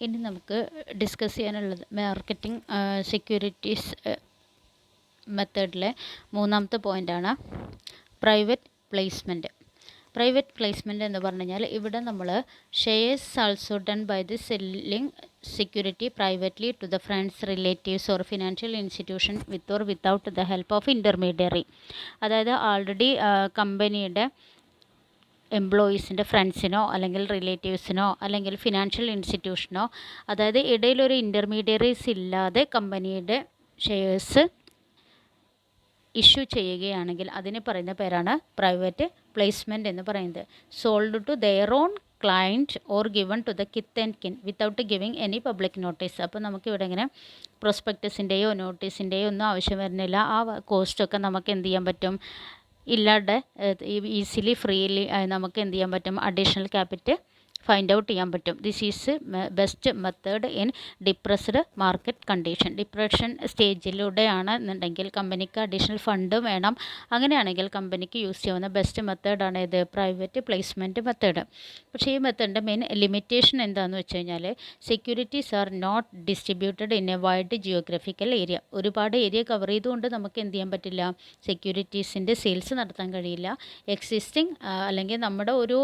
ഇനി നമുക്ക് ഡിസ്കസ് ചെയ്യാനുള്ളത് മാർക്കറ്റിംഗ് സെക്യൂരിറ്റീസ് മെത്തേഡിലെ മൂന്നാമത്തെ പോയിൻ്റാണ് പ്രൈവറ്റ് പ്ലേസ്മെൻറ്റ്. പ്രൈവറ്റ് പ്ലേസ്മെൻറ്റ് എന്ന് പറഞ്ഞു കഴിഞ്ഞാൽ ഇവിടെ നമ്മൾ shares also done by the selling security privately to the friends, relatives or financial institution with or without the help of intermediary. അതായത് ആൾറെഡി കമ്പനിയുടെ എംപ്ലോയീസിൻ്റെ ഫ്രണ്ട്സിനോ അല്ലെങ്കിൽ റിലേറ്റീവ്സിനോ അല്ലെങ്കിൽ ഫിനാൻഷ്യൽ ഇൻസ്റ്റിറ്റ്യൂഷനോ, അതായത് ഇടയിലൊരു ഇൻ്റർമീഡിയറീസ് ഇല്ലാതെ കമ്പനിയുടെ ഷെയർസ് ഇഷ്യൂ ചെയ്യുകയാണെങ്കിൽ അതിന് പറയുന്ന പേരാണ് പ്രൈവറ്റ് പ്ലേസ്മെൻറ്റ് എന്ന് പറയുന്നത്. Sold to their own client or given to the kith and kin without giving any public notice. അപ്പോൾ നമുക്കിവിടെ ഇങ്ങനെ പ്രോസ്പെക്ടസിൻ്റെയോ നോട്ടീസിൻ്റെയോ ഒന്നും ആവശ്യം വരുന്നില്ല. ആ കോസ്റ്റൊക്കെ നമുക്ക് എന്ത് ചെയ്യാൻ പറ്റും, ഇല്ലാതെ ഈസിലി ഫ്രീലി നമുക്ക് എന്ത് ചെയ്യാൻ പറ്റും, അഡീഷണൽ ക്യാപിറ്റൽ ഫൈൻഡ് ഔട്ട് ചെയ്യാൻ പറ്റും. This is best method in depressed market condition. Depression സ്റ്റേജിലൂടെയാണ് എന്നുണ്ടെങ്കിൽ കമ്പനിക്ക് അഡീഷണൽ ഫണ്ട് വേണം. അങ്ങനെയാണെങ്കിൽ കമ്പനിക്ക് യൂസ് ചെയ്യാവുന്ന ബെസ്റ്റ് മെത്തേഡാണ് ഇത് പ്രൈവറ്റ് പ്ലേസ്മെൻറ്റ് മെത്തേഡ്. പക്ഷേ ഈ മെത്തേഡിൻ്റെ മെയിൻ ലിമിറ്റേഷൻ എന്താണെന്ന് വെച്ച് കഴിഞ്ഞാൽ securities are not distributed in a wide geographical area. ഒരുപാട് ഏരിയ കവർ ചെയ്തുകൊണ്ട് നമുക്ക് എന്ത് ചെയ്യാൻ പറ്റില്ല, സെക്യൂരിറ്റീസിൻ്റെ സെയിൽസ് നടത്താൻ കഴിയില്ല. എക്സിസ്റ്റിംഗ് അല്ലെങ്കിൽ നമ്മുടെ ഒരു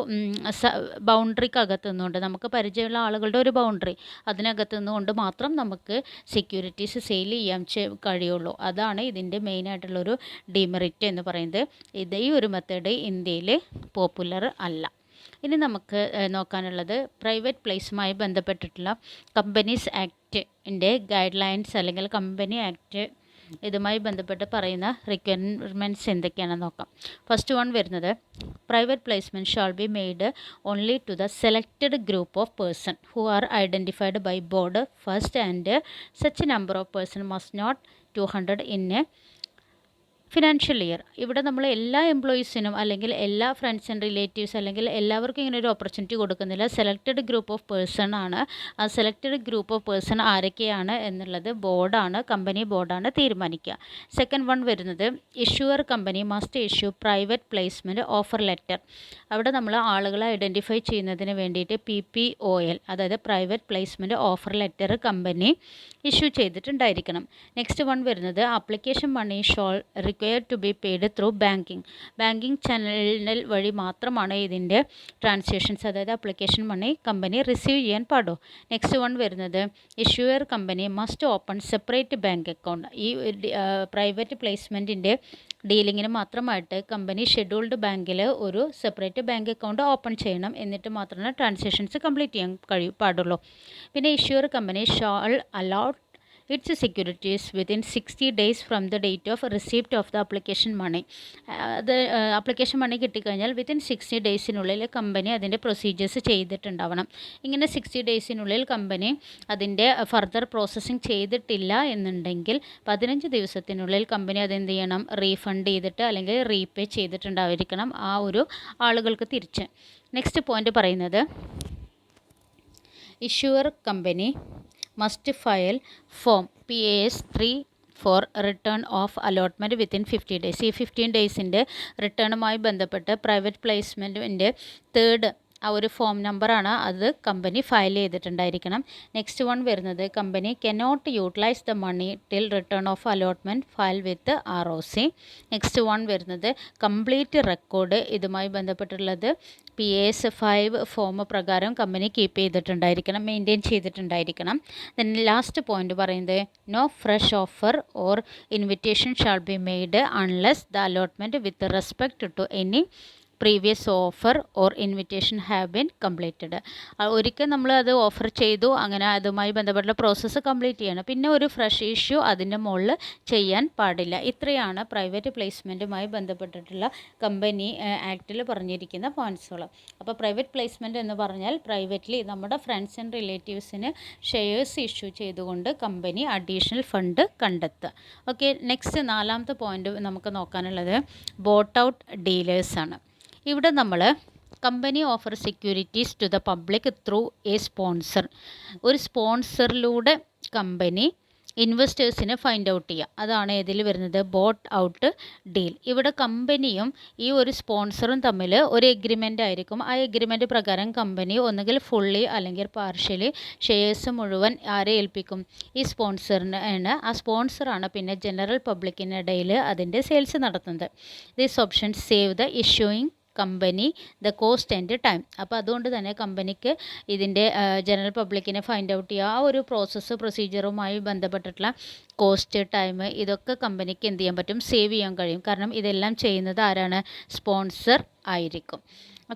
ബൗണ്ടറിക്ക് അകത്ത് നിന്നുകൊണ്ട്, നമുക്ക് പരിചയമുള്ള ആളുകളുടെ ഒരു ബൗണ്ടറി, അതിനകത്ത് നിന്നുകൊണ്ട് മാത്രം നമുക്ക് സെക്യൂരിറ്റീസ് സെയിൽ ചെയ്യാൻ കഴിയുള്ളൂ. അതാണ് ഇതിൻ്റെ മെയിനായിട്ടുള്ളൊരു ഡിമെറിറ്റ് എന്ന് പറയുന്നത്. ഈ ഒരു മെത്തേഡ് ഇന്ത്യയിൽ പോപ്പുലർ അല്ല. ഇനി നമുക്ക് നോക്കാനുള്ളത് പ്രൈവറ്റ് പ്ലേസുമായി ബന്ധപ്പെട്ടിട്ടുള്ള കമ്പനീസ് ആക്ടിൻ്റെ ഗൈഡ് ലൈൻസ് അല്ലെങ്കിൽ കമ്പനി ആക്ട് ഇതുമായി ബന്ധപ്പെട്ട് പറയുന്ന റിക്വയർമെൻറ്റ്സ് എന്തൊക്കെയാണെന്ന് നോക്കാം. ഫസ്റ്റ് വൺ വരുന്നത് private placement shall be made only to the selected group of person who are identified by board first and such number of person must not 200 in a financial year. ഇവിടെ നമ്മൾ എല്ലാ എംപ്ലോയീസിനും അല്ലെങ്കിൽ എല്ലാ friends and relatives അല്ലെങ്കിൽ എല്ലാവർക്കും ഇങ്ങനെ ഒരു opportunity കൊടുക്കുന്നില്ല. സെലക്റ്റഡ് ഗ്രൂപ്പ് ഓഫ് പേഴ്സൺ ആണ്. ആ സെലക്റ്റഡ് ഗ്രൂപ്പ് ഓഫ് പേഴ്സൺ ആരൊക്കെയാണ് എന്നുള്ളത് ബോർഡാണ്, കമ്പനി ബോർഡാണ് തീരുമാനിക്കുക. സെക്കൻഡ് വൺ വരുന്നത് issuer company must issue private placement offer letter. അവിടെ നമ്മൾ ആളുകളെ ഐഡൻറ്റിഫൈ ചെയ്യുന്നതിന് വേണ്ടിയിട്ട് PPOL അതായത് private placement offer letter company issue ചെയ്തിട്ടുണ്ടായിരിക്കണം. നെക്സ്റ്റ് വൺ വരുന്നത് application money shall required to be paid through banking channel വഴി മാത്രമാണ് ഇതിൻ്റെ ട്രാൻസാക്ഷൻസ്, അതായത് ആപ്ലിക്കേഷൻ മണി കമ്പനി റിസീവ് ചെയ്യാൻ പാടൂ. നെക്സ്റ്റ് വൺ വരുന്നത് issuer company must open separate bank account. ഈ പ്രൈവറ്റ് പ്ലേസ്മെൻറ്റിൻ്റെ ഡീലിങ്ങിന് മാത്രമായിട്ട് കമ്പനി ഷെഡ്യൂൾഡ് ബാങ്കിൽ ഒരു സെപ്പറേറ്റ് ബാങ്ക് അക്കൗണ്ട് ഓപ്പൺ ചെയ്യണം. എന്നിട്ട് മാത്രമേ ട്രാൻസാക്ഷൻസ് കംപ്ലീറ്റ് ചെയ്യാൻ പാടുള്ളൂ. പിന്നെ issuer company shall allot its securities within 60 days from the date of receipt of the application money. അത് ആപ്ലിക്കേഷൻ മണി കിട്ടിക്കഴിഞ്ഞാൽ വിത്തിൻ 60 daysനുള്ളിൽ കമ്പനി അതിൻ്റെ പ്രൊസീജിയേഴ്സ് ചെയ്തിട്ടുണ്ടാവണം. ഇങ്ങനെ 60 daysനുള്ളിൽ കമ്പനി അതിൻ്റെ ഫർദർ പ്രോസസ്സിങ് ചെയ്തിട്ടില്ല എന്നുണ്ടെങ്കിൽ 15 ദിവസത്തിനുള്ളിൽ കമ്പനി അതെന്ത് ചെയ്യണം, റീഫണ്ട് ചെയ്തിട്ട് അല്ലെങ്കിൽ റീപേ ചെയ്തിട്ടുണ്ടായിരിക്കണം ആ ഒരു ആളുകൾക്ക് തിരിച്ച്. നെക്സ്റ്റ് പോയിൻ്റ് പറയുന്നത് issuer company must file form PAS3 for return of allotment within 50 days. ഈ 15 ഡേയ്സിൻ്റെ റിട്ടേണുമായി ബന്ധപ്പെട്ട് പ്രൈവറ്റ് പ്ലേസ്മെൻറ്റിൻ്റെ തേർഡ് ആ ഒരു ഫോം നമ്പറാണ് അത് കമ്പനി ഫയൽ ചെയ്തിട്ടുണ്ടായിരിക്കണം. നെക്സ്റ്റ് വൺ വരുന്നത് company cannot utilise the money till return of allotment filed with ROC. Next one വരുന്നത് complete record ഇതുമായി ബന്ധപ്പെട്ടുള്ളത് PAS5 ഫോം പ്രകാരം കമ്പനി കീപ്പ് ചെയ്തിട്ടുണ്ടായിരിക്കണം, മെയിൻറ്റെയിൻ ചെയ്തിട്ടുണ്ടായിരിക്കണം. ദെൻ ലാസ്റ്റ് പോയിൻ്റ് പറയുന്നത് no fresh offer or invitation shall be made unless the allotment with respect to any previous offer or invitation have been completed. ഒരിക്കൽ നമ്മൾ അത് offer ചെയ്തു, അങ്ങനെ അതുമായി ബന്ധപ്പെട്ട പ്രോസസ്സ് കംപ്ലീറ്റ് ചെയ്യണം. പിന്നെ ഒരു ഫ്രഷ് ഇഷ്യൂ അതിൻ്റെ മുകളിൽ ചെയ്യാൻ പാടില്ല. ഇത്രയാണ് പ്രൈവറ്റ് പ്ലേസ്മെൻറ്റുമായി ബന്ധപ്പെട്ടിട്ടുള്ള കമ്പനി ആക്റ്റിൽ പറഞ്ഞിരിക്കുന്ന പോയിൻറ്റ്സുകൾ. അപ്പോൾ പ്രൈവറ്റ് പ്ലേസ്മെൻറ്റ് എന്ന് പറഞ്ഞാൽ പ്രൈവറ്റ്ലി നമ്മുടെ ഫ്രണ്ട്സ് ആൻഡ് റിലേറ്റീവ്സിന് ഷെയർസ് ഇഷ്യൂ ചെയ്തുകൊണ്ട് കമ്പനി അഡീഷണൽ ഫണ്ട് കണ്ടെത്തുക. ഓക്കെ, നെക്സ്റ്റ് നാലാമത്തെ പോയിൻ്റ് നമുക്ക് നോക്കാനുള്ളത് ബോട്ട് ഔട്ട് ഡീലേഴ്സാണ്. ഇവിടെ നമ്മൾ company offer securities to the public through a sponsor. ഒരു സ്പോൺസറിലൂടെ കമ്പനി ഇൻവെസ്റ്റേഴ്സിനെ ഫൈൻഡ് ഔട്ട് ചെയ്യുക. അതാണ് ഇതിൽ വരുന്നത് ബോട്ട് ഔട്ട് ഡീൽ. ഇവിടെ കമ്പനിയും ഈ ഒരു സ്പോൺസറും തമ്മിൽ ഒരു എഗ്രിമെൻ്റ് ആയിരിക്കും. ആ എഗ്രിമെൻ്റ് പ്രകാരം കമ്പനി ഒന്നുകിൽ ഫുള്ളി അല്ലെങ്കിൽ പാർഷ്യലി ഷെയർസ് മുഴുവൻ ആരെ ഏൽപ്പിക്കും, ഈ സ്പോൺസറിന് ആണ്. ആ സ്പോൺസറാണ് പിന്നെ ജനറൽ പബ്ലിക്കിനിടയിൽ അതിൻ്റെ സെയിൽസ് നടത്തുന്നത്. These options save the issuing company the cost and time. അപ്പോൾ അതുകൊണ്ട് തന്നെ കമ്പനിക്ക് ഇതിൻ്റെ ജനറൽ പബ്ലിക്കിനെ ഫൈൻഡ് ഔട്ട് ചെയ്യുക, ആ ഒരു പ്രൊസീജിയറുമായി ബന്ധപ്പെട്ടിട്ടുള്ള കോസ്റ്റ്, ടൈം, ഇതൊക്കെ കമ്പനിക്ക് എന്ത് ചെയ്യാൻ പറ്റും, സേവ് ചെയ്യാൻ കഴിയും. കാരണം ഇതെല്ലാം ചെയ്യുന്നത് ആരാണ്, സ്പോൺസർ ആയിരിക്കും.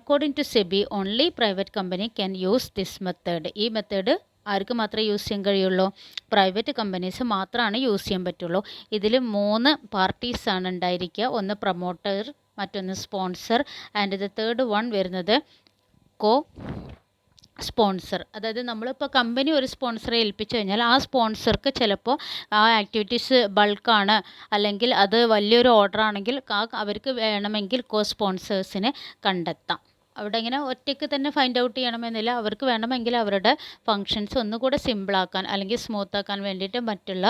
According to SEBI only private company can use this method. ഈ മെത്തേഡ് ആർക്ക് മാത്രമേ യൂസ് ചെയ്യാൻ കഴിയുള്ളൂ, പ്രൈവറ്റ് കമ്പനീസ് മാത്രമാണ് യൂസ് ചെയ്യാൻ പറ്റുള്ളൂ. ഇതിൽ 3 പാർട്ടീസാണ് ഉണ്ടായിരിക്കുക. ഒന്ന് പ്രൊമോട്ടർ, മറ്റൊന്ന് sponsor and the third one വരുന്നത് കോ സ്പോൺസർ. അതായത് നമ്മളിപ്പോൾ കമ്പനി ഒരു സ്പോൺസറെ ഏൽപ്പിച്ചു കഴിഞ്ഞാൽ ആ സ്പോൺസർക്ക് ചിലപ്പോൾ ആ ആക്ടിവിറ്റീസ് ബൾക്കാണ് അല്ലെങ്കിൽ അത് വലിയൊരു ഓർഡർ ആണെങ്കിൽ അവർക്ക് വേണമെങ്കിൽ കോ സ്പോൺസേഴ്സിനെ കണ്ടെത്താം. അവിടെ ഇങ്ങനെ ഒറ്റയ്ക്ക് തന്നെ ഫൈൻഡ് ഔട്ട് ചെയ്യണമെന്നില്ല. അവർക്ക് വേണമെങ്കിൽ അവരുടെ ഫങ്ഷൻസ് ഒന്നുകൂടെ സിമ്പിളാക്കാൻ അല്ലെങ്കിൽ സ്മൂത്താക്കാൻ വേണ്ടിയിട്ട് മറ്റുള്ള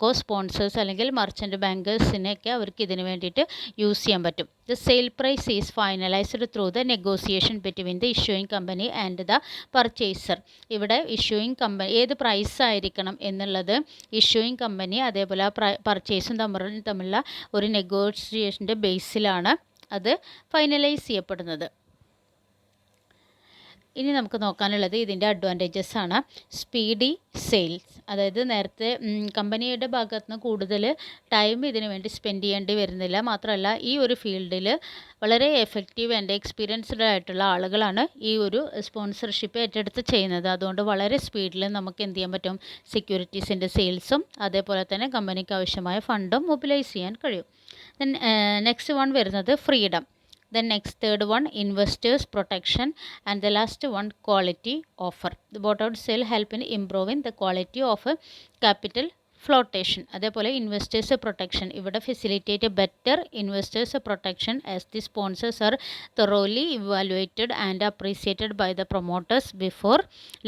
കോ സ്പോൺസേഴ്സ് അല്ലെങ്കിൽ മർച്ചൻ്റ് ബാങ്കേഴ്സിനെയൊക്കെ അവർക്ക് ഇതിന് വേണ്ടിയിട്ട് യൂസ് ചെയ്യാൻ പറ്റും. The sale price is finalised through the negotiation between the issuing company and the purchaser. ഇവിടെ ഇഷ്യൂയിങ് കമ്പനി ഏത് പ്രൈസ് ആയിരിക്കണം എന്നുള്ളത് ഇഷ്യൂയിങ് കമ്പനി അതേപോലെ പർച്ചേസും തമ്മിലുള്ള ഒരു നെഗോഷിയേഷൻ്റെ ബേസിലാണ് അത് ഫൈനലൈസ് ചെയ്യപ്പെടുന്നത്. ഇനി നമുക്ക് നോക്കാനുള്ളത് ഇതിൻ്റെ അഡ്വാൻറ്റേജസ് ആണ്. സ്പീഡി സെയിൽസ്, അതായത് നേരത്തെ കമ്പനിയുടെ ഭാഗത്ത് നിന്ന് കൂടുതൽ ടൈം ഇതിനു വേണ്ടി സ്പെൻഡ് ചെയ്യേണ്ടി വരുന്നില്ല. മാത്രമല്ല ഈ ഒരു ഫീൽഡിൽ വളരെ എഫക്റ്റീവ് ആൻഡ് എക്സ്പീരിയൻസ്ഡ് ആയിട്ടുള്ള ആളുകളാണ് ഈ ഒരു സ്പോൺസർഷിപ്പ് ഏറ്റെടുത്ത് ചെയ്യുന്നത്. അതുകൊണ്ട് വളരെ സ്പീഡിൽ നമുക്ക് എന്ത് ചെയ്യാൻ പറ്റും, സെക്യൂരിറ്റീസിൻ്റെ സെയിൽസും അതേപോലെ തന്നെ കമ്പനിക്ക് ആവശ്യമായ ഫണ്ടും മൊബിലൈസ് ചെയ്യാൻ കഴിയും. ദെൻ നെക്സ്റ്റ് വൺ വരുന്നത് freedom. Then next third one investors protection and the last one quality offer. The bought out sale help in improving the quality of capital flotation. അതേപോലെ ഇൻവെസ്റ്റേഴ്സ് പ്രൊട്ടക്ഷൻ, ഇവിടെ facilitate better investors protection as the sponsors are thoroughly evaluated and appreciated by the promoters before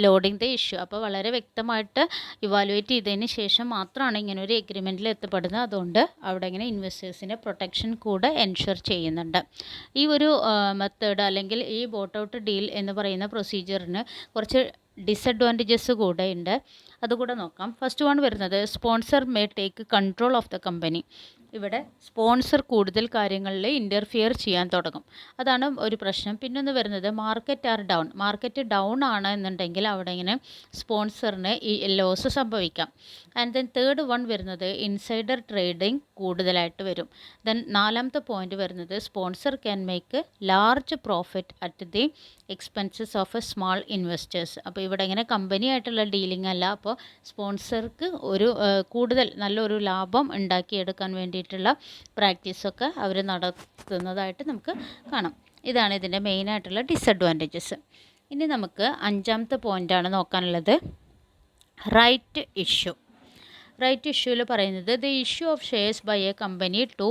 loading the issue. അപ്പോൾ വളരെ വ്യക്തമായിട്ട് evaluate ചെയ്തതിന് ശേഷം മാത്രമാണ് ഇങ്ങനെ ഒരു എഗ്രിമെൻറ്റിൽ എത്തപ്പെടുന്നത്. അതുകൊണ്ട് അവിടെ ഇങ്ങനെ ഇൻവെസ്റ്റേഴ്സിൻ്റെ പ്രൊട്ടക്ഷൻ കൂടെ എൻഷുർ ചെയ്യുന്നുണ്ട്. ഈ ഒരു മെത്തേഡ് അല്ലെങ്കിൽ ഈ ബോട്ട് ഔട്ട് ഡീൽ എന്ന് പറയുന്ന പ്രൊസീജിയറിന് കുറച്ച് ഡിസഡ്വാൻറ്റേജസ് കൂടെ ഉണ്ട്, അതുകൂടെ നോക്കാം. ഫസ്റ്റ് വൺ വരുന്നത് sponsor may take control of the company. ഇവിടെ സ്പോൺസർ കൂടുതൽ കാര്യങ്ങളിൽ ഇൻ്റർഫിയർ ചെയ്യാൻ തുടങ്ങും, അതാണ് ഒരു പ്രശ്നം. പിന്നൊന്ന് വരുന്നത് മാർക്കറ്റ് ഡൗൺ ആണ് എന്നുണ്ടെങ്കിൽ അവിടെ ഇങ്ങനെ സ്പോൺസറിന് ഈ ലോസ് സംഭവിക്കാം. ആൻഡ് ദെൻ തേർഡ് വൺ വരുന്നത് ഇൻസൈഡർ ട്രേഡിംഗ് കൂടുതലായിട്ട് വരും. ദെൻ നാലാമത്തെ പോയിന്റ് വരുന്നത് sponsor can make large profit at the expenses of A small investors. അപ്പോൾ ഇവിടെ ഇങ്ങനെ കമ്പനി ആയിട്ടുള്ള ഡീലിംഗ് അല്ല, അപ്പോൾ സ്പോൺസർക്ക് ഒരു കൂടുതൽ നല്ലൊരു ലാഭം ഉണ്ടാക്കിയെടുക്കാൻ വേണ്ടിയിട്ടുള്ള പ്രാക്ടീസൊക്കെ അവർ നടത്തുന്നതായിട്ട് നമുക്ക് കാണാം. ഇതാണ് ഇതിൻ്റെ മെയിനായിട്ടുള്ള ഡിസഡ്വാൻറ്റേജസ്. ഇനി നമുക്ക് അഞ്ചാമത്തെ പോയിൻ്റാണ് നോക്കാനുള്ളത്, റൈറ്റ് ഇഷ്യൂ. റൈറ്റ് ഇഷ്യൂവിൽ പറയുന്നത് the issue of shares by a company to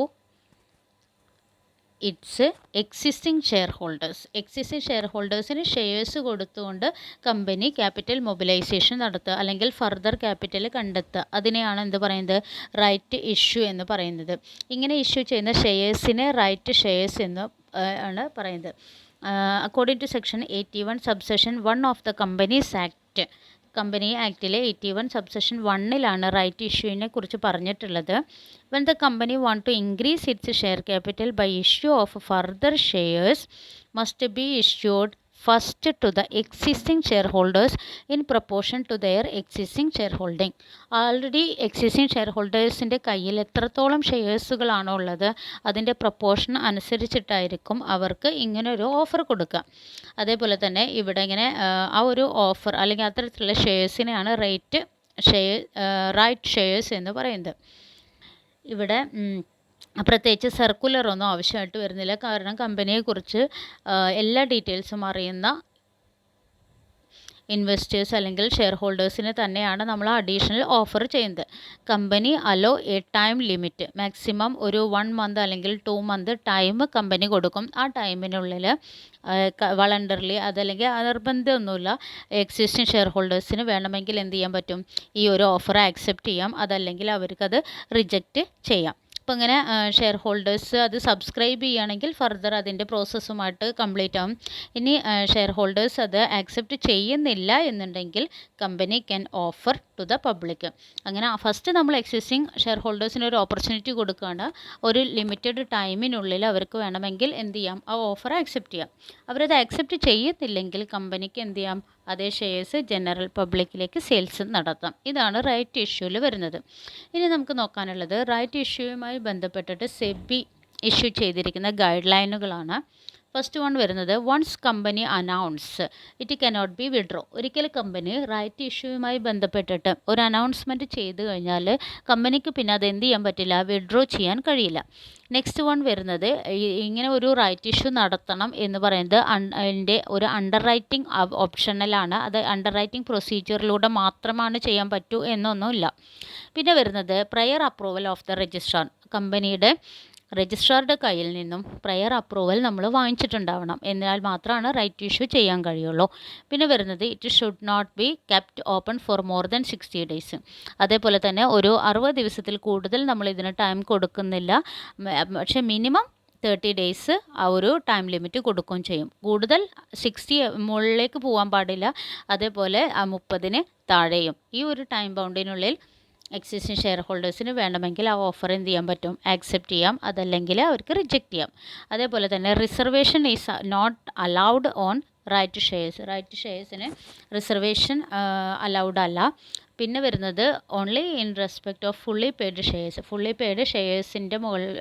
its existing share ഹോൾഡേഴ്സിന് ഷെയർസ് കൊടുത്തുകൊണ്ട് കമ്പനി ക്യാപിറ്റൽ മൊബിലൈസേഷൻ നടത്തുക അല്ലെങ്കിൽ ഫർദർ ക്യാപിറ്റൽ കണ്ടെത്തുക, അതിനെയാണ് എന്ത് പറയുന്നത്, റൈറ്റ് ഇഷ്യൂ എന്ന് പറയുന്നത്. ഇങ്ങനെ ഇഷ്യൂ ചെയ്യുന്ന ഷെയർസിനെ റൈറ്റ് ഷെയർസ് എന്ന് ആണ് പറയുന്നത്. According to section 81 subsection 1 of the companies act, company ആക്ടിലെ 81 സബ്സെഷൻ 1ലാണ് റൈറ്റ് ഇഷ്യൂവിനെ കുറിച്ച് പറഞ്ഞിട്ടുള്ളത്. when the company want to increase its share capital by issue of further shares must be issued first to the existing shareholders in proportion to their existing shareholding. Already existing ഷെയർഹോൾഡേഴ്സിൻ്റെ കയ്യിൽ എത്രത്തോളം ഷെയർസുകളാണോ ഉള്ളത് അതിൻ്റെ proportion അനുസരിച്ചിട്ടായിരിക്കും അവർക്ക് ഇങ്ങനെ ഒരു offer കൊടുക്കുക. അതേപോലെ തന്നെ ഇവിടെ ഇങ്ങനെ ആ ഒരു ഓഫർ അല്ലെങ്കിൽ അത്തരത്തിലുള്ള ഷെയർസിനെയാണ് റൈറ്റ് ഷെയർസ് എന്ന് പറയുന്നത്. ഇവിടെ പ്രത്യേകിച്ച് സർക്കുലറൊന്നും ആവശ്യമായിട്ട് വരുന്നില്ല, കാരണം കമ്പനിയെക്കുറിച്ച് എല്ലാ ഡീറ്റെയിൽസും അറിയുന്ന ഇൻവെസ്റ്റേഴ്സ് അല്ലെങ്കിൽ ഷെയർ ഹോൾഡേഴ്സിന് തന്നെയാണ് നമ്മൾ അഡീഷണൽ ഓഫർ ചെയ്യുന്നത്. Company hello A time limit, maximum ഒരു 1 മന്ത് അല്ലെങ്കിൽ 2 മന്ത് ടൈം കമ്പനി കൊടുക്കും. ആ ടൈമിനുള്ളിൽ വളണ്ടർലി അതല്ലെങ്കിൽ നിർബന്ധമൊന്നുമില്ല, എക്സിസ്റ്റിംഗ് ഷെയർ ഹോൾഡേഴ്സിന് വേണമെങ്കിൽ എന്ത് ചെയ്യാൻ പറ്റും, ഈ ഒരു ഓഫർ ആക്സെപ്റ്റ് ചെയ്യാം, അതല്ലെങ്കിൽ അവർക്കത് റിജക്റ്റ് ചെയ്യാം. അപ്പോൾ ഇങ്ങനെ ഷെയർ ഹോൾഡേഴ്സ് അത് സബ്സ്ക്രൈബ് ചെയ്യുകയാണെങ്കിൽ ഫർദർ അതിൻ്റെ പ്രോസസ്സുമായിട്ട് കംപ്ലീറ്റ് ആവും. ഇനി ഷെയർ ഹോൾഡേഴ്സ് അത് ആക്സെപ്റ്റ് ചെയ്യുന്നില്ല എന്നുണ്ടെങ്കിൽ company can offer to the public. അങ്ങനെ ഫസ്റ്റ് നമ്മൾ എക്സിസ്റ്റിംഗ് ഷെയർ ഹോൾഡേഴ്സിന് ഒരു ഓപ്പർച്യൂണിറ്റി കൊടുക്കുകയാണ്. ഒരു ലിമിറ്റഡ് ടൈമിനുള്ളിൽ അവർക്ക് വേണമെങ്കിൽ എന്ത് ചെയ്യാം, ആ ഓഫർ ആക്സെപ്റ്റ് ചെയ്യാം. അവരത് ആക്സെപ്റ്റ് ചെയ്യുന്നില്ലെങ്കിൽ കമ്പനിക്ക് എന്ത് ചെയ്യാം, അതേ ഷെയർസ് ജനറൽ പബ്ലിക്കിലേക്ക് സെയിൽസ് നടത്താം. ഇതാണ് റൈറ്റ് ഇഷ്യൂവിൽ വരുന്നത്. ഇനി നമുക്ക് നോക്കാനുള്ളത് റൈറ്റ് ഇഷ്യൂവുമായി ബന്ധപ്പെട്ടിട്ട് സെബി ഇഷ്യൂ ചെയ്തിരിക്കുന്ന ഗൈഡ് ലൈനുകളാണ്. ഫസ്റ്റ് വൺ വരുന്നത്, once company announce it cannot be withdraw. ഒരിക്കൽ കമ്പനി റൈറ്റ് ഇഷ്യൂവുമായി ബന്ധപ്പെട്ടിട്ട് ഒരു അനൗൺസ്മെൻറ്റ് ചെയ്ത് കഴിഞ്ഞാൽ കമ്പനിക്ക് പിന്നെ അത് എന്ത് ചെയ്യാൻ പറ്റില്ല, വിഡ്രോ ചെയ്യാൻ കഴിയില്ല. നെക്സ്റ്റ് വൺ വരുന്നത്, ഇങ്ങനെ ഒരു റൈറ്റ് ഇഷ്യൂ നടത്തണം എന്ന് പറയുന്നത് അതിൻ്റെ ഒരു അണ്ടർ റൈറ്റിംഗ് ഓപ്ഷണലാണ്. അത് അണ്ടർ റൈറ്റിംഗ് പ്രൊസീജിയറിലൂടെ മാത്രമാണ് ചെയ്യാൻ പറ്റൂ എന്നൊന്നുമില്ല. പിന്നെ വരുന്നത്, prior approval of the registrar. കമ്പനിയുടെ രജിസ്ട്രാറുടെ കയ്യിൽ നിന്നും പ്രയർ അപ്രൂവൽ നമ്മൾ വാങ്ങിച്ചിട്ടുണ്ടാവണം, എന്നാൽ മാത്രമാണ് റൈറ്റ് ഇഷ്യൂ ചെയ്യാൻ കഴിയുള്ളൂ. പിന്നെ വരുന്നത്, it should not be kept open for more than 60 days. അതേപോലെ തന്നെ ഒരു 60 ദിവസത്തിൽ കൂടുതൽ നമ്മൾ ഇതിന് ടൈം കൊടുക്കുന്നില്ല, പക്ഷേ മിനിമം 30 ഡേയ്സ് ആ ഒരു ടൈം ലിമിറ്റ് കൊടുക്കുകയും ചെയ്യും. കൂടുതൽ 60 മുകളിലേക്ക് പോകാൻ പാടില്ല, അതേപോലെ 30 താഴെയും. ഈ ഒരു ടൈം ബൗണ്ടിനുള്ളിൽ എക്സിസ്റ്റിംഗ് ഷെയർ ഹോൾഡേഴ്സിന് വേണമെങ്കിൽ ആ ഓഫർ എന്ത് ചെയ്യാൻ പറ്റും, ആക്സെപ്റ്റ് ചെയ്യാം, അതല്ലെങ്കിൽ അവർക്ക് റിജക്റ്റ് ചെയ്യാം. അതേപോലെ തന്നെ reservation is not allowed on right shares. Right ഷെയർസിന് റിസർവേഷൻ അലൗഡ് അല്ല. പിന്നെ വരുന്നത്, only in respect of fully paid shares. Fully paid ഷെയർസിൻ്റെ മുകളിൽ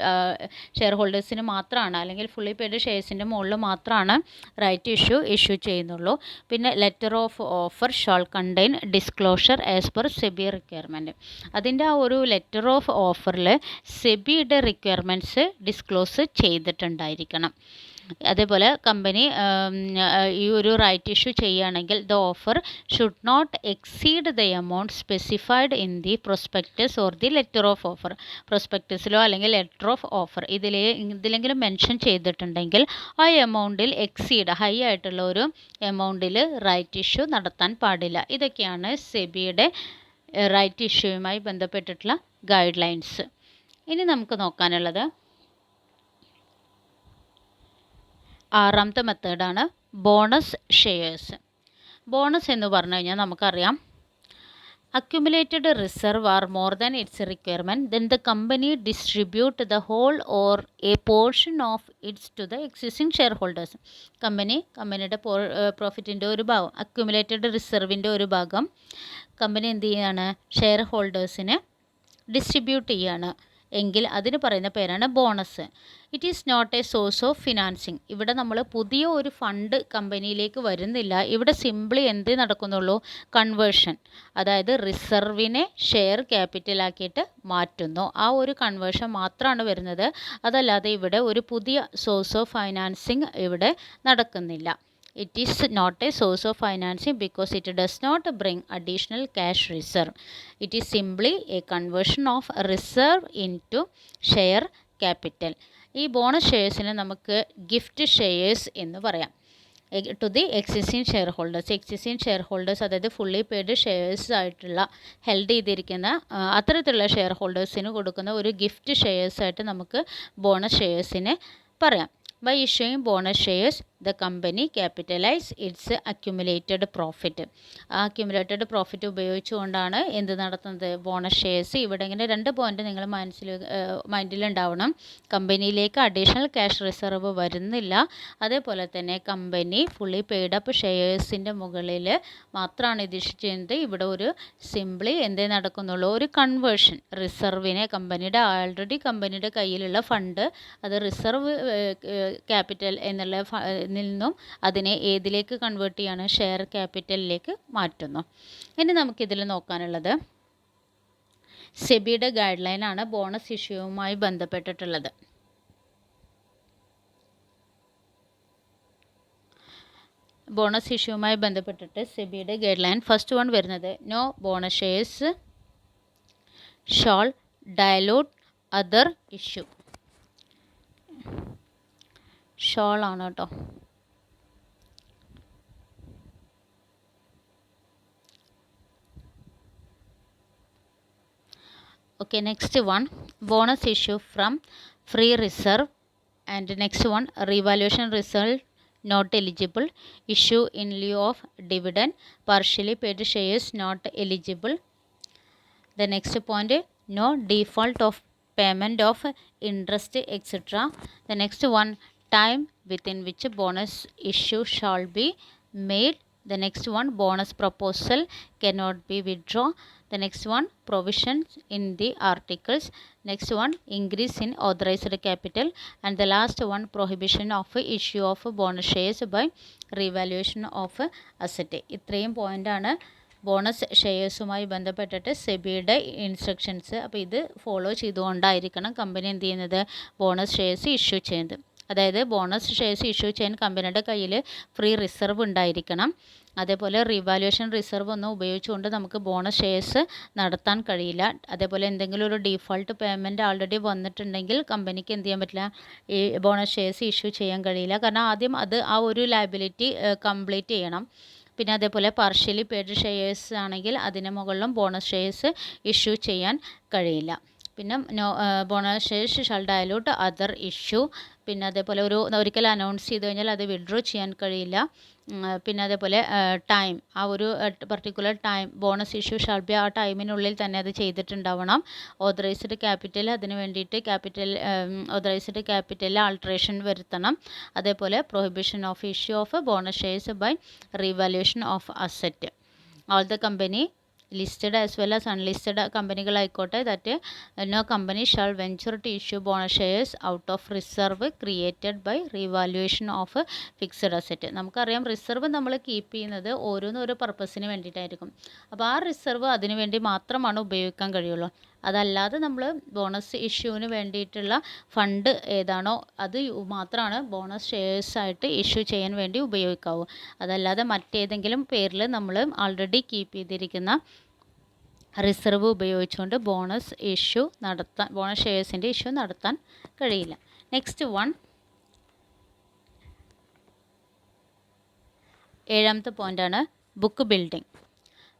ഷെയർ ഹോൾഡേഴ്സിന് മാത്രമാണ്, അല്ലെങ്കിൽ ഫുള്ളി പെയ്ഡ് ഷെയർസിൻ്റെ മുകളിൽ മാത്രമാണ് റൈറ്റ് ഇഷ്യൂ ചെയ്യുന്നുള്ളൂ. പിന്നെ letter of offer shall contain disclosure as per SEBI requirement. അതിൻ്റെ ആ ഒരു ലെറ്റർ ഓഫ് ഓഫറിൽ സെബിയുടെ റിക്വയർമെൻറ്റ്സ് ഡിസ്ക്ലോസ് ചെയ്തിട്ടുണ്ടായിരിക്കണം. അതേപോലെ കമ്പനി ഈ ഒരു റൈറ്റ് ഇഷ്യൂ ചെയ്യുകയാണെങ്കിൽ the offer should not exceed the amount specified in the prospectus or the letter of offer. പ്രൊസ്പെക്ടസിലോ അല്ലെങ്കിൽ ലെറ്റർ ഓഫ് ഓഫർ ഇതിലെങ്കിലും മെൻഷൻ ചെയ്തിട്ടുണ്ടെങ്കിൽ ആ എമൗണ്ടിൽ എക്സീഡ് ഹൈ ആയിട്ടുള്ള ഒരു എമൗണ്ടിൽ റൈറ്റ് ഇഷ്യൂ നടത്താൻ പാടില്ല. ഇതൊക്കെയാണ് സെബിയുടെ റൈറ്റ് ഇഷ്യൂവുമായി ബന്ധപ്പെട്ടിട്ടുള്ള ഗൈഡ് ലൈൻസ്. ഇനി നമുക്ക് നോക്കാനുള്ളത് ആറാമത്തെ മെത്തേഡാണ് ബോണസ് ഷെയർസ്. ബോണസ് എന്ന് പറഞ്ഞു കഴിഞ്ഞാൽ നമുക്കറിയാം, accumulated reserve are more than its requirement, then the company distribute the whole or a portion of its to the existing shareholders. കമ്പനിയുടെ പ്രോഫിറ്റിൻ്റെ ഒരു ഭാഗം, അക്യുമുലേറ്റഡ് റിസർവിൻ്റെ ഒരു ഭാഗം കമ്പനി എന്ത് ചെയ്യുകയാണ്, ഷെയർ ഹോൾഡേഴ്സിന് ഡിസ്ട്രിബ്യൂട്ട് ചെയ്യുകയാണ് എങ്കിൽ അതിന് പറയുന്ന പേരാണ് bonus. It is not a source of financing. ഇവിടെ നമ്മൾ പുതിയ ഒരു ഫണ്ട് കമ്പനിയിലേക്ക് വരുന്നില്ല. ഇവിടെ സിംപ്ലി എന്ത് നടക്കുന്നുള്ളൂ, കൺവേർഷൻ, അതായത് റിസർവിനെ ഷെയർ ക്യാപിറ്റലാക്കിയിട്ട് മാറ്റുന്നു. ആ ഒരു കൺവേർഷൻ മാത്രമാണ് വരുന്നത്. അതല്ലാതെ ഇവിടെ ഒരു പുതിയ സോഴ്സ് ഓഫ് ഫൈനാൻസിങ് ഇവിടെ നടക്കുന്നില്ല. It is not a source of financing because it does not bring additional cash reserve. It is simply a conversion of reserve into share capital. ഈ ബോണസ് ഷെയർസിനെ നമുക്ക് ഗിഫ്റ്റ് ഷെയർസ് എന്ന് പറയാം. To the existing shareholders. Existing shareholders, അതായത് fully paid shares ആയിട്ടുള്ള held ചെയ്തിരിക്കുന്ന അത്തരത്തിലുള്ള share ഹോൾഡേഴ്സിന് കൊടുക്കുന്ന ഒരു ഗിഫ്റ്റ് ഷെയർസായിട്ട് നമുക്ക് ബോണസ് ഷെയർസിനെ പറയാം. By issuing bonus shares, the company capitalize its accumulated profit. ആ അക്യുമുലേറ്റഡ് പ്രോഫിറ്റ് ഉപയോഗിച്ചുകൊണ്ടാണ് എന്ത് നടത്തുന്നത്, ബോണസ് ഷെയർസ്. ഇവിടെ ഇങ്ങനെ 2 പോയിന്റ് നിങ്ങൾ മൈൻഡിലുണ്ടാവണം. കമ്പനിയിലേക്ക് അഡീഷണൽ ക്യാഷ് റിസർവ് വരുന്നില്ല, അതേപോലെ തന്നെ കമ്പനി ഫുള്ളി പെയ്ഡ് അപ്പ് ഷെയർസിൻ്റെ മുകളിൽ മാത്രമാണ് ഇത് ഇഷ്യൂ ചെയ്യുന്നത്. ഇവിടെ ഒരു സിംപ്ലി എന്തേ നടക്കുന്നുള്ളൂ, ഒരു കൺവേർഷൻ. റിസർവിനെ ആൾറെഡി കമ്പനിയുടെ കയ്യിലുള്ള ഫണ്ട് അത് റിസർവ് ക്യാപിറ്റൽ എന്നുള്ള നിന്നും അതിനെ ഏതിലേക്ക് കൺവേർട്ട് ചെയ്യാണ്, ഷെയർ ക്യാപിറ്റലിലേക്ക് മാറ്റുന്നു. ഇനി നമുക്കിതിൽ നോക്കാനുള്ളത് സെബിയുടെ ഗൈഡ് ലൈനാണ് ബോണസ് ഇഷ്യൂവുമായി ബന്ധപ്പെട്ടിട്ടുള്ളത്. ബോണസ് ഇഷ്യൂവുമായി ബന്ധപ്പെട്ടിട്ട് സെബിയുടെ ഗൈഡ് ലൈൻ ഫസ്റ്റ് വൺ വരുന്നത് no bonus shares shall dilute other issue. Shall ആണ് കേട്ടോ. Okay, next one, bonus issue from free reserve, and next one, revaluation result not eligible, issue in lieu of dividend, partially paid shares not eligible. The next point, no default of payment of interest, etc. The next one, time within which bonus issue shall be made. The next one, bonus proposal cannot be withdrawn. The next one, provisions in the articles. Next one, increase in authorized capital. And the last one, prohibition of issue of bonus shares by revaluation of asset. ഇത്രയും പോയിൻ്റാണ് bonus ഷെയർസുമായി ബന്ധപ്പെട്ടിട്ട് സെബിയുടെ instructions. അപ്പോൾ ഇത് follow ചെയ്തുകൊണ്ടായിരിക്കണം company എന്ത് ചെയ്യുന്നത്, bonus shares issue ചെയ്യുന്നത്. അതായത് bonus shares issue ചെയ്യാൻ കമ്പനിയുടെ കയ്യിൽ ഫ്രീ റിസർവ് ഉണ്ടായിരിക്കണം. അതേപോലെ റിവാലുവേഷൻ റിസർവ് ഒന്നും ഉപയോഗിച്ചുകൊണ്ട് നമുക്ക് ബോണസ് ഷെയർസ് നടത്താൻ കഴിയില്ല. അതേപോലെ എന്തെങ്കിലും ഒരു ഡീഫോൾട്ട് പേയ്മെൻറ്റ് ആൾറെഡി വന്നിട്ടുണ്ടെങ്കിൽ കമ്പനിക്ക് എന്ത് ചെയ്യാൻ പറ്റില്ല, ഈ ബോണസ് ഷെയർസ് ഇഷ്യൂ ചെയ്യാൻ കഴിയില്ല. കാരണം ആദ്യം അത് ആ ഒരു ലയബിലിറ്റി കംപ്ലീറ്റ് ചെയ്യണം. പിന്നെ അതേപോലെ പാർഷ്യലി പെയ്ഡ് ഷെയർസ് ആണെങ്കിൽ അതിന് മുകളിലും ബോണസ് ഷെയർസ് ഇഷ്യൂ ചെയ്യാൻ കഴിയില്ല. പിന്നെ bonus shares shall dilute other issue. പിന്നെ അതേപോലെ ഒരിക്കൽ അനൗൺസ് ചെയ്ത് കഴിഞ്ഞാൽ അത് വിഡ്രോ ചെയ്യാൻ കഴിയില്ല. പിന്നെ അതേപോലെ ടൈം, ആ ഒരു particular time bonus issue shall be ആ ടൈമിനുള്ളിൽ തന്നെ അത് ചെയ്തിട്ടുണ്ടാവണം. ഓതറൈസ്ഡ് ക്യാപിറ്റൽ, അതിന് വേണ്ടിയിട്ട് ഓതറൈസ്ഡ് ക്യാപിറ്റലിൽ ആൾട്രേഷൻ വരുത്തണം. അതേപോലെ prohibition of issue of bonus shares by revaluation of asset. All the company listed as well as unlisted കമ്പനികളായിക്കോട്ടെ, that no company shall venture to issue bonus shares out of reserve created by revaluation of fixed asset. നമുക്കറിയാം reserve നമ്മൾ keep ചെയ്യുന്നത് ഓരോ പർപ്പസിന് വേണ്ടിയിട്ടായിരിക്കും. അപ്പോൾ ആ reserve അതിന് വേണ്ടി മാത്രമാണ് ഉപയോഗിക്കാൻ കഴിയുള്ളൂ. അതല്ലാതെ നമ്മൾ ബോണസ് ഇഷ്യൂവിന് വേണ്ടിയിട്ടുള്ള ഫണ്ട് ഏതാണോ അത് മാത്രമാണ് ബോണസ് ഷെയർസായിട്ട് ഇഷ്യൂ ചെയ്യാൻ വേണ്ടി ഉപയോഗിക്കാവൂ. അതല്ലാതെ മറ്റേതെങ്കിലും പേരിൽ നമ്മൾ ആൾറെഡി കീപ്പ് ചെയ്തിരിക്കുന്ന റിസർവ് ഉപയോഗിച്ചുകൊണ്ട് ബോണസ് ഷെയർസിൻ്റെ ഇഷ്യൂ നടത്താൻ കഴിയില്ല. നെക്സ്റ്റ് വൺ, ഏഴാമത്തെ പോയിൻ്റാണ് ബുക്ക് ബിൽഡിംഗ്.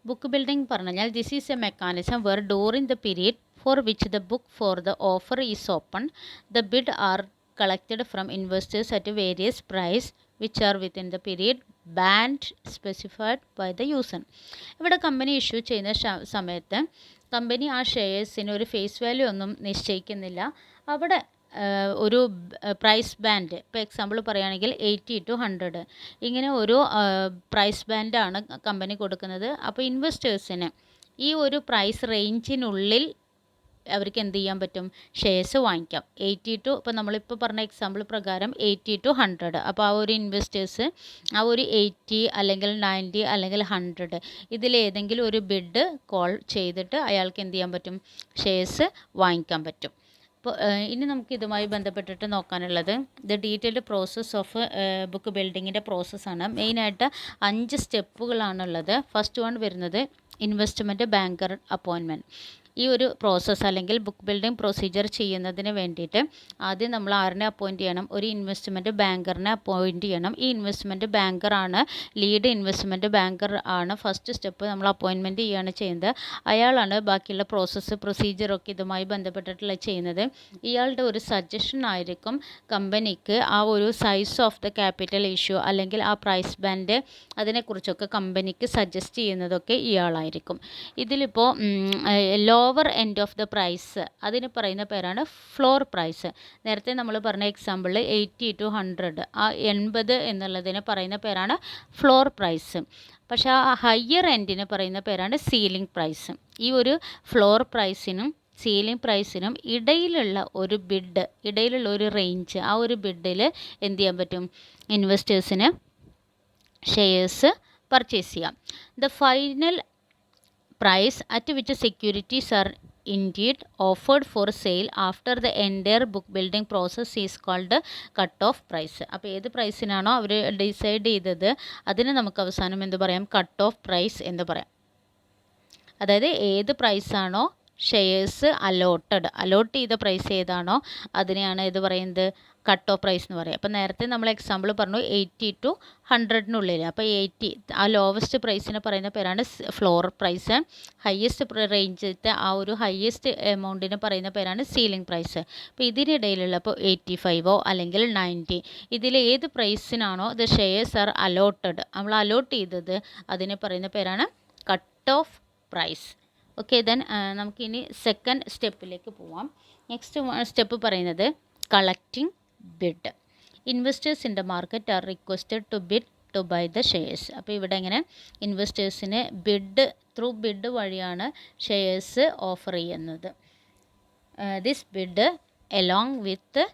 ബുക്ക് ബിൽഡിംഗ് പറഞ്ഞു കഴിഞ്ഞാൽ this is a mechanism where during the period for which the book for the offer is open the bid are collected from investors at various price which are within the period band specified by the user. ഇവിടെ company issue ചെയ്യുന്ന സമയത്ത് company ആ ഷെയർസിന് ഒരു face value ഒന്നും നിശ്ചയിക്കുന്നില്ല. അവിടെ ഒരു price band, ഇപ്പോൾ example പറയുകയാണെങ്കിൽ 80 to 100 ഇങ്ങനെ ഒരു പ്രൈസ് ബാൻഡാണ് കമ്പനി കൊടുക്കുന്നത്. അപ്പോൾ ഇൻവെസ്റ്റേഴ്സിന് ഈ ഒരു പ്രൈസ് റേഞ്ചിനുള്ളിൽ അവർക്ക് എന്ത് ചെയ്യാൻ പറ്റും, ഷെയർസ് വാങ്ങിക്കാം. 80 to, ഇപ്പോൾ നമ്മളിപ്പോൾ പറഞ്ഞ എക്സാമ്പിൾ പ്രകാരം 80 to 100. അപ്പോൾ ആ ഒരു ഇൻവെസ്റ്റേഴ്സ് ആ ഒരു 80 അല്ലെങ്കിൽ 90 അല്ലെങ്കിൽ 100 ഇതിലേതെങ്കിലും ഒരു ബിഡ് കോൾ ചെയ്തിട്ട് അയാൾക്ക് എന്ത് ചെയ്യാൻ പറ്റും, ഷെയർസ് വാങ്ങിക്കാൻ പറ്റും. അപ്പോൾ ഇനി നമുക്ക് ഇതുമായി ബന്ധപ്പെട്ടിട്ട് നോക്കാനുള്ളത് the detailed process of book ബിൽഡിങ്ങിൻ്റെ പ്രോസസ്സാണ്. മെയിനായിട്ട് 5 സ്റ്റെപ്പുകളാണുള്ളത്. ഫസ്റ്റ് വൺ വരുന്നത് ഇൻവെസ്റ്റ്മെൻറ്റ് ബാങ്കർ അപ്പോയിൻമെൻറ്റ്. ഈ ഒരു പ്രോസസ്സ് അല്ലെങ്കിൽ ബുക്ക് ബിൽഡിംഗ് പ്രൊസീജിയർ ചെയ്യുന്നതിന് വേണ്ടിയിട്ട് ആദ്യം നമ്മൾ ആരിനെ അപ്പോയിൻറ്റ് ചെയ്യണം, ഒരു ഇൻവെസ്റ്റ്മെൻറ്റ് ബാങ്കറിനെ അപ്പോയിൻറ്റ് ചെയ്യണം. ഈ ഇൻവെസ്റ്റ്മെൻറ്റ് ബാങ്കറാണ്, ലീഡ് ഇൻവെസ്റ്റ്മെൻറ്റ് ബാങ്കർ ആണ് ഫസ്റ്റ് സ്റ്റെപ്പ് നമ്മൾ അപ്പോയിൻമെൻറ്റ് ചെയ്യുകയാണ് ചെയ്യുന്നത്. അയാളാണ് ബാക്കിയുള്ള പ്രൊസീജിയറൊക്കെ ഇതുമായി ബന്ധപ്പെട്ടിട്ടുള്ള ചെയ്യുന്നത്. ഇയാളുടെ ഒരു സജഷൻ ആയിരിക്കും കമ്പനിക്ക് ആ ഒരു size of the capital issue അല്ലെങ്കിൽ ആ പ്രൈസ് ബാൻഡ് അതിനെക്കുറിച്ചൊക്കെ കമ്പനിക്ക് സജസ്റ്റ് ചെയ്യുന്നതൊക്കെ ഇയാളായിരിക്കും. ഇതിലിപ്പോൾ lower end of the price അതിന് പറയുന്ന പേരാണ് ഫ്ലോർ പ്രൈസ്. നേരത്തെ നമ്മൾ പറഞ്ഞ എക്സാമ്പിളിൽ 80 to 100 ആ 80 എന്നുള്ളതിന് പറയുന്ന പേരാണ് ഫ്ലോർ പ്രൈസ്. പക്ഷേ ആ ഹയ്യർ എൻഡിന് പറയുന്ന പേരാണ് സീലിംഗ് പ്രൈസ്. ഈ ഒരു ഫ്ലോർ പ്രൈസിനും സീലിംഗ് പ്രൈസിനും ഇടയിലുള്ള ഒരു ബിഡ്, ഇടയിലുള്ള ഒരു റേഞ്ച്, ആ ഒരു ബിഡിൽ എന്ത് ചെയ്യാൻ പറ്റും, ഇൻവെസ്റ്റേഴ്സിന് ഷെയർസ് പർച്ചേസ് ചെയ്യാം. The final price at which securities are indeed offered for sale after the entire book building process is called cut off price. അപ്പോൾ ഏത് പ്രൈസിനാണോ അവർ ഡിസൈഡ് ചെയ്തത് അതിന് നമുക്ക് അവസാനം എന്ത് പറയാം? കട്ട് ഓഫ് പ്രൈസ് എന്ന് പറയാം. അതായത് ഏത് പ്രൈസാണോ ഷെയർസ് അലോട്ട് ചെയ്ത പ്രൈസ് ഏതാണോ അതിനെയാണ് ഇത് പറയുന്നത് കട്ട് ഓഫ് പ്രൈസ് എന്ന് പറയുക. അപ്പോൾ നേരത്തെ നമ്മൾ എക്സാമ്പിൾ പറഞ്ഞു 80 to 100 അപ്പോൾ 80 ആ ലോവസ്റ്റ് പ്രൈസിനെ പറയുന്ന പേരാണ് ഫ്ലോർ പ്രൈസ്. ഹയസ്റ്റ് റേഞ്ചത്തെ ആ ഒരു ഹയസ്റ്റ് എമൗണ്ടിന് പറയുന്ന പേരാണ് സീലിംഗ് പ്രൈസ്. അപ്പോൾ ഇതിനിടയിലുള്ള ഇപ്പോൾ 85 അല്ലെങ്കിൽ 90 ഇതിൽ ഏത് പ്രൈസിനാണോ ദ ഷെയർസ് ആർ അലോട്ടഡ് നമ്മൾ അലോട്ട് ചെയ്തത് അതിനെ പറയുന്ന പേരാണ് cut off price. Okay, then നമുക്കിനി സെക്കൻഡ് സ്റ്റെപ്പിലേക്ക് പോവാം. നെക്സ്റ്റ് സ്റ്റെപ്പ് പറയുന്നത് collecting bid. Investors in the market are requested to bid to buy the shares. അപ്പോൾ ഇവിടെ ഇങ്ങനെ ഇൻവെസ്റ്റേഴ്സിന് ത്രൂ ബിഡ് വഴിയാണ് ഷെയർസ് ഓഫർ ചെയ്യുന്നത്. This bid along with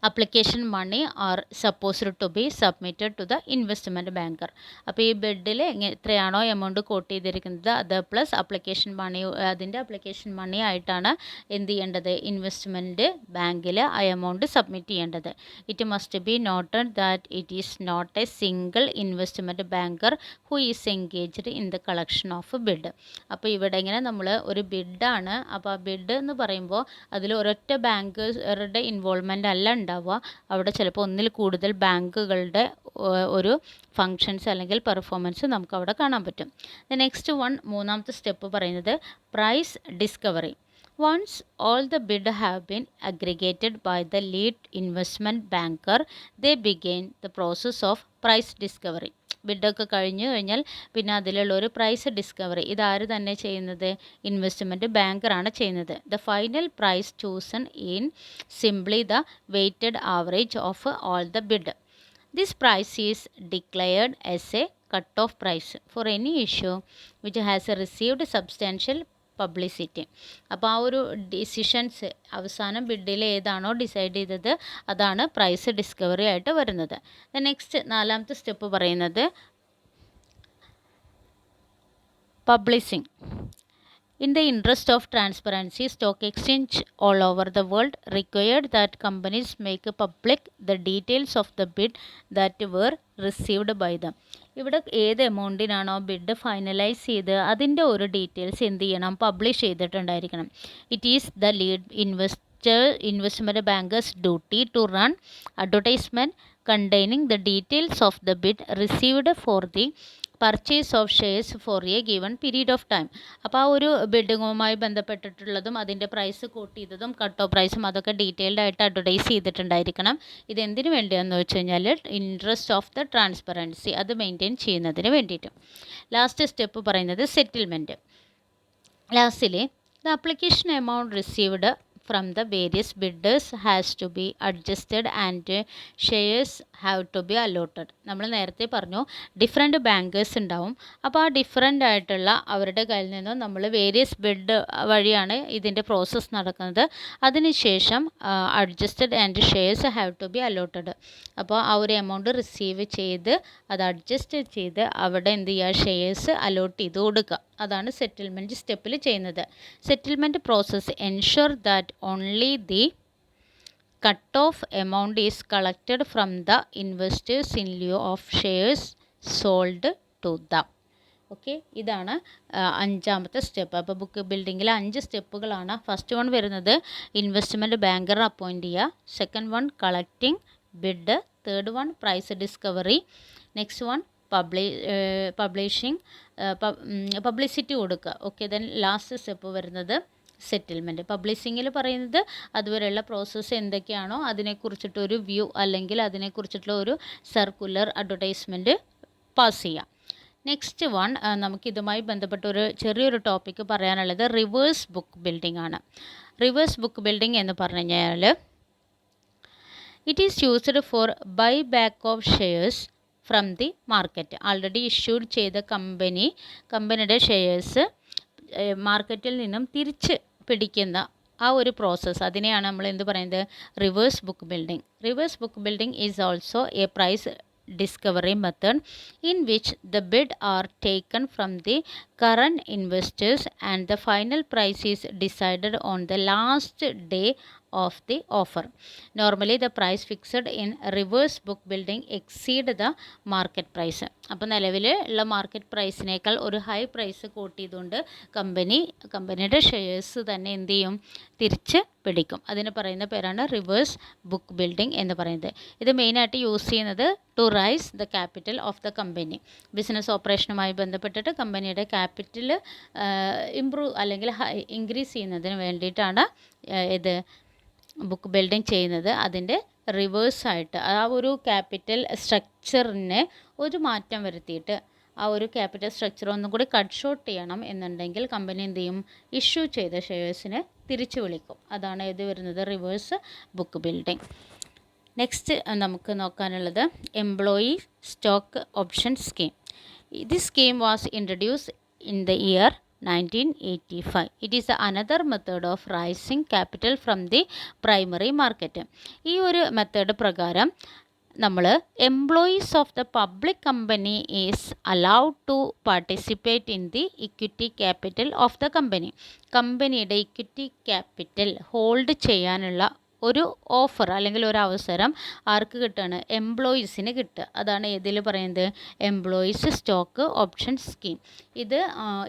application money are supposed to be submitted to the investment banker. അപ്പോൾ ഈ Biddle എത്രയാണോ amount coat ചെയ്തിരിക്കുന്നത് അത് പ്ലസ് അപ്ലിക്കേഷൻ മണി, അതിൻ്റെ അപ്ലിക്കേഷൻ മണി ആയിട്ടാണ് എന്ത് ചെയ്യേണ്ടത്? ഇൻവെസ്റ്റ്മെൻറ്റ് ബാങ്കിൽ ആ എമൗണ്ട് സബ്മിറ്റ് ചെയ്യേണ്ടത്. It must be noted that it is not a single investment banker who is engaged in the collection of bid. അപ്പോൾ ഇവിടെ ഇങ്ങനെ നമ്മൾ ഒരു ബിഡാണ്. അപ്പോൾ ആ ബിഡ് എന്ന് പറയുമ്പോൾ അതിൽ ഒരൊറ്റ ബാങ്കറുടെ ഇൻവോൾവ്മെൻ്റ് അല്ല ഉണ്ടാവുക. അവിടെ ചിലപ്പോൾ ഒന്നിൽ കൂടുതൽ ബാങ്കുകളുടെ ഒരു ഫങ്ഷൻസ് അല്ലെങ്കിൽ പെർഫോമൻസ് നമുക്ക് അവിടെ കാണാൻ പറ്റും. നെക്സ്റ്റ് മൂന്നാമത്തെ സ്റ്റെപ്പ് പറയുന്നത് price discovery. Once all the bid have been aggregated by the lead investment banker they begin the process of price discovery. ബിഡൊക്കെ കഴിഞ്ഞു കഴിഞ്ഞാൽ പിന്നെ അതിലുള്ള ഒരു പ്രൈസ് ഡിസ്കവറി ഇതാര് തന്നെ ചെയ്യുന്നത്? ഇൻവെസ്റ്റ്മെൻറ്റ് ബാങ്കറാണ് ചെയ്യുന്നത്. The final price chosen in simply the weighted average of all the bid. This price is declared as a cut off price for any issue which has received substantial publicity. അപ്പോൾ ആ ഒരു decisions അവസാനം Biddle ഏതാണോ decide ചെയ്തത് അതാണ് price discovery ആയിട്ട് വരുന്നത്. Next നാലാമത്തെ സ്റ്റെപ്പ് പറയുന്നത് publishing. In the interest of transparency, stock exchange all over the world required that companies make public the details of the bid that were received by them. ഇവിടെ ഏത് എമൗണ്ടിനാണോ bid finalise ചെയ്ത് അതിൻ്റെ ഒരു details എന്ത് ചെയ്യണം? Publish ചെയ്തിട്ടുണ്ടായിരിക്കണം. It is the lead investment bankers duty to run advertisement containing the details of the bid received for the purchase of shares for a given period of time. അപ്പോൾ ആ ഒരു ബിഡിങ്ങുമായി ബന്ധപ്പെട്ടിട്ടുള്ളതും അതിൻ്റെ പ്രൈസ് കോട്ട് ചെയ്തതും cut off പ്രൈസും അതൊക്കെ detailed ആയിട്ട് അഡ്വർടൈസ് ചെയ്തിട്ടുണ്ടായിരിക്കണം. ഇതെന്തിനു വേണ്ടിയാണെന്ന് വെച്ച് കഴിഞ്ഞാൽ ഇൻട്രസ്റ്റ് ഓഫ് ദ ട്രാൻസ്പെറൻസി അത് മെയിൻറ്റെയിൻ ചെയ്യുന്നതിന് വേണ്ടിയിട്ട്. ലാസ്റ്റ് സ്റ്റെപ്പ് പറയുന്നത് സെറ്റിൽമെൻറ്റ്. ലാസ്റ്റിൽ the application amount received from the various bidders has to be adjusted and shares have to be allotted. നമ്മൾ നേരത്തെ പറഞ്ഞു ഡിഫറെൻറ്റ് ബാങ്കേഴ്സ് ഉണ്ടാവും. അപ്പോൾ ആ ഡിഫറെൻ്റ് ആയിട്ടുള്ള അവരുടെ കയ്യിൽ നിന്നും നമ്മൾ വേരിയസ് ബിഡ് വഴിയാണ് ഇതിൻ്റെ പ്രോസസ്സ് നടക്കുന്നത്. അതിനുശേഷം adjusted and shares have to be allotted. അപ്പോൾ ആ ഒരു എമൗണ്ട് റിസീവ് ചെയ്ത് അത് അഡ്ജസ്റ്റ് ചെയ്ത് അവിടെ എന്ത് ചെയ്യുക? ഷെയർസ് അലോട്ട് ചെയ്ത് കൊടുക്കുക. അതാണ് സെറ്റിൽമെൻറ്റ് സ്റ്റെപ്പിൽ ചെയ്യുന്നത്. Settlement process ensure that only the cut off amount is collected from the investors in lieu of shares sold to them. Okay, ഇതാണ് അഞ്ചാമത്തെ സ്റ്റെപ്പ്. അപ്പോൾ ബുക്ക് ബിൽഡിങ്ങിൽ 5 സ്റ്റെപ്പുകളാണ്. ഫസ്റ്റ് വൺ വരുന്നത് ഇൻവെസ്റ്റ്മെൻറ്റ് ബാങ്കർ അപ്പോയിൻറ്റ് ചെയ്യുക. Second one collecting bid. Third one price discovery. Next one publishing publicity കൊടുക്കുക. Okay, then last step വരുന്നത് settlement. പബ്ലിഷിങ്ങിൽ പറയുന്നത് അതുവരെയുള്ള പ്രോസസ്സ് എന്തൊക്കെയാണോ അതിനെക്കുറിച്ചിട്ടൊരു വ്യൂ അല്ലെങ്കിൽ അതിനെക്കുറിച്ചിട്ടുള്ള ഒരു സർക്കുലർ അഡ്വർടൈസ്മെൻറ്റ് പാസ് ചെയ്യാം. നെക്സ്റ്റ് വൺ നമുക്കിതുമായി ബന്ധപ്പെട്ട ഒരു ചെറിയൊരു ടോപ്പിക്ക് പറയാനുള്ളത് റിവേഴ്സ് ബുക്ക് ബിൽഡിംഗ് ആണ്. റിവേഴ്സ് ബുക്ക് ബിൽഡിംഗ് എന്ന് പറഞ്ഞു കഴിഞ്ഞാൽ it is used for buy back of shares from the market. Already issued ചെയ്ത കമ്പനിയുടെ ഷെയർസ് മാർക്കറ്റിൽ നിന്നും തിരിച്ച് പിടിക്കുന്ന ആ ഒരു പ്രോസസ്സ് അതിനെയാണ് നമ്മൾ എന്ത് പറയുന്നത്? Reverse book building. Reverse book building is also a price discovery method, in which the bid are taken from the current investors and the final price is decided on the last day of the offer. Normally the price fixed in reverse book building exceed the market price. അപ്പോൾ നിലവിൽ ഉള്ള market പ്രൈസിനേക്കാൾ ഒരു high price coat ചെയ്തുകൊണ്ട് കമ്പനിയുടെ shares തന്നെ എന്ത് ചെയ്യും, തിരിച്ച് പിടിക്കും. അതിന് പറയുന്ന പേരാണ് റിവേഴ്സ് ബുക്ക് ബിൽഡിംഗ് എന്ന് പറയുന്നത്. ഇത് മെയിനായിട്ട് യൂസ് ചെയ്യുന്നത് to raise the capital of the company. Business ഓപ്പറേഷനുമായി ബന്ധപ്പെട്ടിട്ട് കമ്പനിയുടെ ക്യാപിറ്റൽ ഇംപ്രൂവ് അല്ലെങ്കിൽ ഇൻക്രീസ് ചെയ്യുന്നതിന് വേണ്ടിയിട്ടാണ് ഇത് ബുക്ക് ബിൽഡിംഗ് ചെയ്യുന്നത്. അതിൻ്റെ റിവേഴ്സായിട്ട് ആ ഒരു ക്യാപിറ്റൽ സ്ട്രക്ചറിന് ഒരു മാറ്റം വരുത്തിയിട്ട് ആ ഒരു ക്യാപിറ്റൽ സ്ട്രക്ചർ ഒന്നും കൂടി കട്ട് ഷോർട്ട് ചെയ്യണം എന്നുണ്ടെങ്കിൽ കമ്പനി എന്ത് ചെയ്യും, ഇഷ്യൂ ചെയ്ത ഷെയർസിനെ തിരിച്ചു വിളിക്കും. അതാണ് ഇത് വരുന്നത് റിവേഴ്സ് ബുക്ക് ബിൽഡിംഗ്. നെക്സ്റ്റ് നമുക്ക് നോക്കാനുള്ളത് employee stock option scheme. This scheme was introduced in the year 1985. It is another method of raising capital from the primary market. ഈ ഒരു മെത്തേഡ് പ്രകാരം നമ്മൾ employees of the public company is allowed to participate in the equity capital of the company. കമ്പനിയുടെ equity capital hold ചെയ്യാനുള്ള ഒരു offer അല്ലെങ്കിൽ ഒരു അവസരം ആർക്ക് കിട്ടുകയാണ്, എംപ്ലോയീസിന് കിട്ടുക. അതാണ് ഇതിൽ പറയുന്നത് എംപ്ലോയീസ് സ്റ്റോക്ക് ഓപ്ഷൻ സ്കീം. ഇത്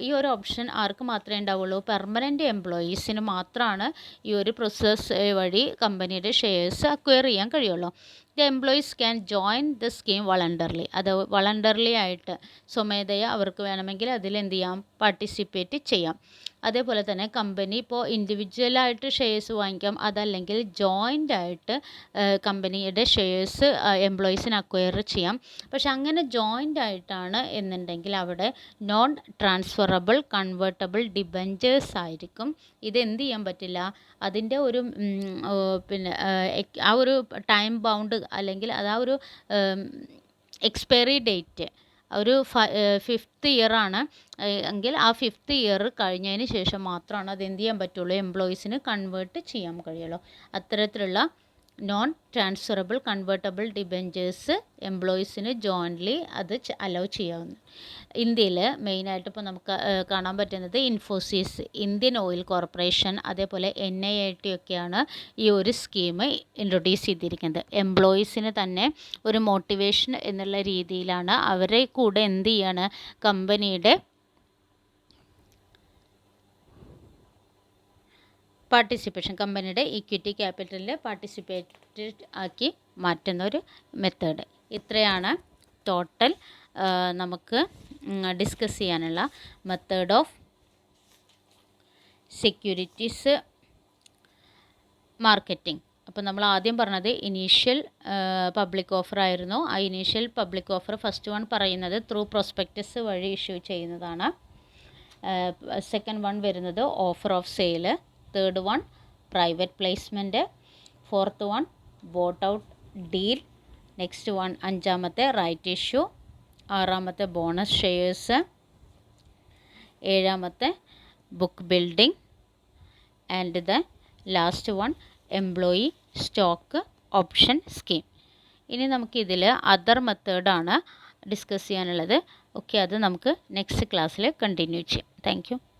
ഈ ഒരു ഓപ്ഷൻ ആർക്ക് മാത്രമേ ഉണ്ടാവുള്ളൂ, പെർമനൻ്റ് എംപ്ലോയീസിന് മാത്രമാണ് ഈ ഒരു പ്രോസസ്സ് വഴി കമ്പനിയുടെ ഷെയർസ് അക്വയർ ചെയ്യാൻ കഴിയുള്ളൂ. The employees can join the scheme voluntarily. അത് വളണ്ടർലി ആയിട്ട് സ്വമേധയാ അവർക്ക് വേണമെങ്കിൽ അതിൽ എന്ത് ചെയ്യാം, പാർട്ടിസിപ്പേറ്റ് ചെയ്യാം. അതേപോലെ തന്നെ കമ്പനി ഇപ്പോൾ ഇൻഡിവിജ്വലായിട്ട് ഷെയർസ് വാങ്ങിക്കാം, അതല്ലെങ്കിൽ ജോയിൻ്റ് ആയിട്ട് കമ്പനിയുടെ ഷെയർസ് എംപ്ലോയീസിന് അക്വയർ ചെയ്യാം. പക്ഷെ അങ്ങനെ ജോയിൻ്റ് ആയിട്ടാണ് എന്നുണ്ടെങ്കിൽ അവിടെ നോൺ ട്രാൻസ്ഫറബിൾ കൺവേർട്ടബിൾ ഡിബഞ്ചേഴ്സ് ആയിരിക്കും. ഇതെന്ത് ചെയ്യാൻ പറ്റില്ല, അതിൻ്റെ ഒരു പിന്നെ ആ ഒരു ടൈം ബൗണ്ട് അല്ലെങ്കിൽ അത് ആ ഒരു എക്സ്പയറി ഡേറ്റ് ഒരു 5th ഇയറാണ് എങ്കിൽ ആ 5th ഇയർ കഴിഞ്ഞതിന് ശേഷം മാത്രമാണ് അത് എന്ത് ചെയ്യാൻ പറ്റുള്ളൂ, എംപ്ലോയീസിന് കൺവേർട്ട് ചെയ്യാൻ കഴിയുള്ളൂ. അത്തരത്തിലുള്ള നോൺ ട്രാൻസ്ഫറബിൾ കൺവേർട്ടബിൾ ഡിബഞ്ചേഴ്സ് എംപ്ലോയീസിന് ജോയിൻ്റ്ലി അത് അലൗ ചെയ്യാവുന്നു. ഇന്ത്യയിൽ മെയിനായിട്ട് ഇപ്പോൾ നമുക്ക് കാണാൻ പറ്റുന്നത് ഇൻഫോസിസ്, ഇന്ത്യൻ ഓയിൽ കോർപ്പറേഷൻ, അതേപോലെ NIIT ഒക്കെയാണ് ഈ ഒരു സ്കീം ഇൻട്രൊഡ്യൂസ് ചെയ്തിരിക്കുന്നത്. എംപ്ലോയീസിന് തന്നെ ഒരു മോട്ടിവേഷൻ എന്നുള്ള രീതിയിലാണ് അവരെ കൂടെ എന്ത് ചെയ്യാണ്, കമ്പനിയുടെ പാർട്ടിസിപ്പേഷൻ, കമ്പനിയുടെ ഇക്വിറ്റി ക്യാപിറ്റലിൽ പാർട്ടിസിപ്പേറ്റ് ആക്കി മാറ്റുന്ന ഒരു മെത്തേഡ്. ഇത്രയാണ് ടോട്ടൽ നമുക്ക് ഡിസ്കസ് ചെയ്യാനുള്ള മെത്തേഡ് ഓഫ് സെക്യൂരിറ്റീസ് മാർക്കറ്റിംഗ്. അപ്പോൾ നമ്മൾ ആദ്യം പറഞ്ഞത് ഇനീഷ്യൽ പബ്ലിക് ഓഫർ ആയിരുന്നു. ആ initial public offer first one പറയുന്നത് ത്രൂ പ്രോസ്പെക്ടസ് വഴി ഇഷ്യൂ ചെയ്യുന്നതാണ്. സെക്കൻഡ് വൺ വരുന്നത് offer of sale. Third one private placement. Fourth one boat out deal. Next one അഞ്ചാമത്തെ റൈറ്റ് ഇഷ്യൂ. ആറാമത്തെ ബോണസ് ഷെയർസ്. ഏഴാമത്തെ book building. And the last one employee stock option scheme. ഇനി നമുക്കിതിൽ other മെത്തേഡാണ് discuss ചെയ്യാനുള്ളത്. Okay, അത് നമുക്ക് next ക്ലാസ്സിൽ കണ്ടിന്യൂ ചെയ്യാം. Thank you.